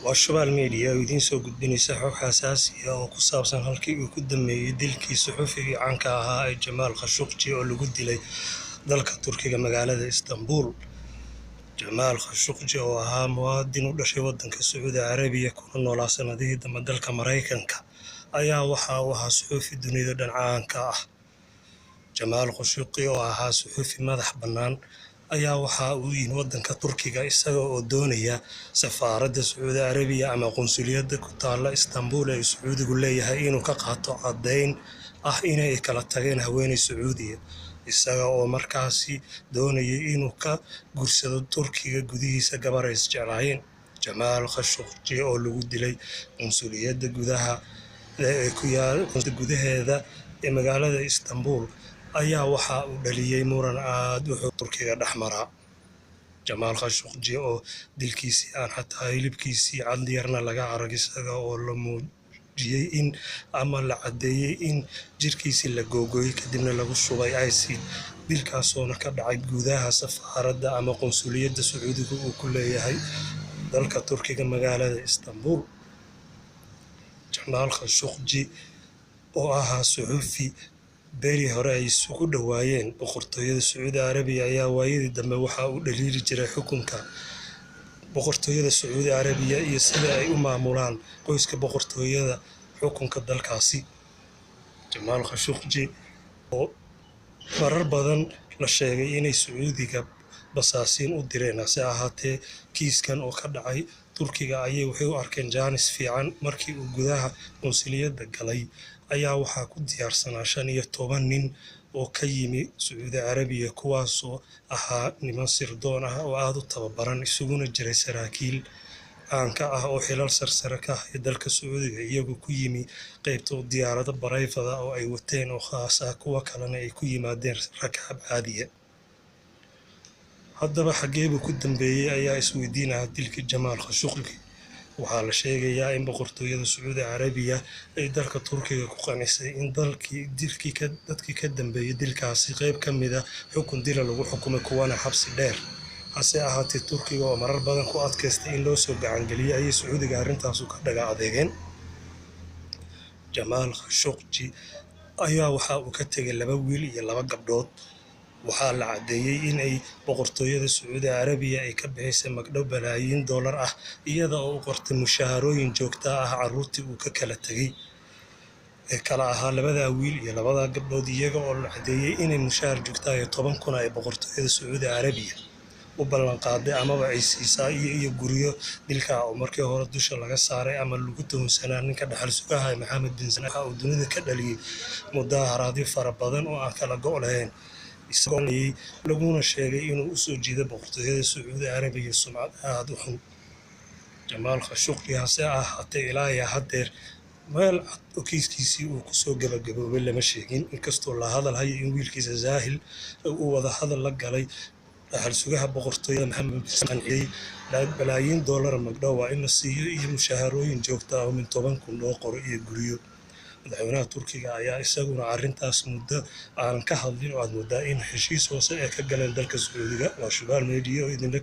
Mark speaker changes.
Speaker 1: Waa Shabelle Media oo idiin soo gudbinaysa xog xasaasi ah oo ku saabsan halkii uu ku dambeeyay dilkii suxuufigii caanka ahaa ee Jamaal Khashoggi oo lagu dilay dalka Turkiga magaalada Istanbul. Jamaal Khashoggi oo ahaa muwaadin u dhashay waddanka Sacuudi Carabiya kuna noolaa sanadihii dambe dalka Mareykanka ayaa waxa uu ahaa suxuufi dunida dhan caan ka ah. Jamaal Khashoggi oo ahaa suxuufi madax bannaan ayaa waxa uu yimid waddanka Turkiga isaga oo doonaya safaaradda Sacuudi Carabiya ama qunsuliyadda ku taalla Istanbul ee Sacuudigu leeyahay inuu ka qaato caddayn ah inay kala tageen haweeney Sacuudiya, isaga oo markaasi doonayay inuu ka guursado Turkiga gudihiisa gabar ay isjeclaayeen. Jamaal Khashoggi oo lagu dilay qunsuliyadda gudaheeda ee magaalada Istanbul ayaa waxa uu dhaliyay muran aad u xoog Turkiga dhexmara. Jamaal Khashoggi oo dilkiisii aan xataa hilibkiisii cad yarna laga arag, isaga oo la muujiyay in ama la caddeeyay in jirkiisii la googooyay kadibna lagu shubay acid, dilkaasoona ka dhacay gudaha safaaradda ama qunsuliyadda Sacuudigu uu ku leeyahay dalka Turkiga magaalada Istanbul. Jamaal Khashoggi oo ahaa suxuufi beri hore ay isugu dhawaayeen boqortooyada Sacuudi Carabiya ayaa waayadii dambe waxa uu dhaliili jiray xukunka boqortooyada Sacuudi Carabiya iyo sida ay u maamulaan qoyska boqortooyada xukunka dalkaasi. Jamaal Khashoggi oo marar badan la sheegay inay Sacuudiga basaasiin u direen, hase ahaatee kiiskan oo ka dhacay Turkiga ayay waxay u arkeen jaanis fiican. Markii uu gudaha qunsuliyadda galay ayaa waxaa ku diyaarsanaa 15 nin oo ka yimi Sacuudi Carabiya, kuwaasoo ahaa niman sirdoon ah oo aad u tababaran, isuguna jiray saraakiil caanka ah oo xilal sarsare ka haya dalka Sacuudiga, iyagoo ku yimi qaybta diyaarado barayfada oo ay wateen oo khaas ah, kuwa kalena ay ku yimaadeen rakaab caadiya. Haddaba xagee buu ku dambeeyay ayaa isweydiinaya dilkii Jamaal Khashoggi. Waxaa la sheegayaa in boqortooyada Sacuudi Carabiya ay dalka Turkiga ku qanisay in dadkii ka dambeeyay dilkaasi qayb ka mid ah xukun dila lagu xukumay, kuwana xabsi dheer. Hase ahaatee Turkiga oo marar badan ku adkaystay in loo soo gacan geliyay ayay Sacuudiga arrintaasu ka dhaga adeegeen. Jamaal Khashoggi ayaa waxa uu ka tegay 2 wiil iyo 2 gabdhood. Waxaa la caddeeyay in ay boqortooyada Sacuudi Carabiya ay ka bixisay magdhow balaayiin dollar ah, iyada oo u qortay mushaharooyin joogto ah carruurtii uu ka kala tegay ee kala ahaa 2 wiil iyo 2 gabdhood, iyaga oo la caddeeyay inay mushahar joogto ah 10 kun ay boqortooyada Sacuudi Carabiya u ballan qaaday amaba ay siisaa, iyo guryo dilka oo markii hore dusha laga saaray ama lagu tuhunsanaa ninka dhaxal sugaha Mohammed bin Salman oo dunida ka dhaliyay mudaharaadyo fara badan oo aan kala go' lahayn, isagoo laguna sheegay inuu u soo jiiday boqortooyada Sacuudi Carabiya sumcad aad u xun. Jamaal Khashoggi hase ahaatee ilaa iyo haddeer meel cad oo kiiskiisii uu ku soo gabagaboobay lama sheegin, inkastoo la hadal hayo in wiilkiisa Zahil uu wada hadal la galay dhaxal sugaha boqortooyada Mohammed bin Salman, qanciyay balaayiin dollar magdhow in la siiyo iyo mushaharooyin joogto ah oo min 10 kun loo qoro iyo guryo. Madaxweynaha Turkiga ayaa isaguna arrintaas muddo aanan ka hadlin oo aad moodaa in heshiis hoose ay ka galeen dalka Sacuudiga. Waa Shabelle Media oo idinla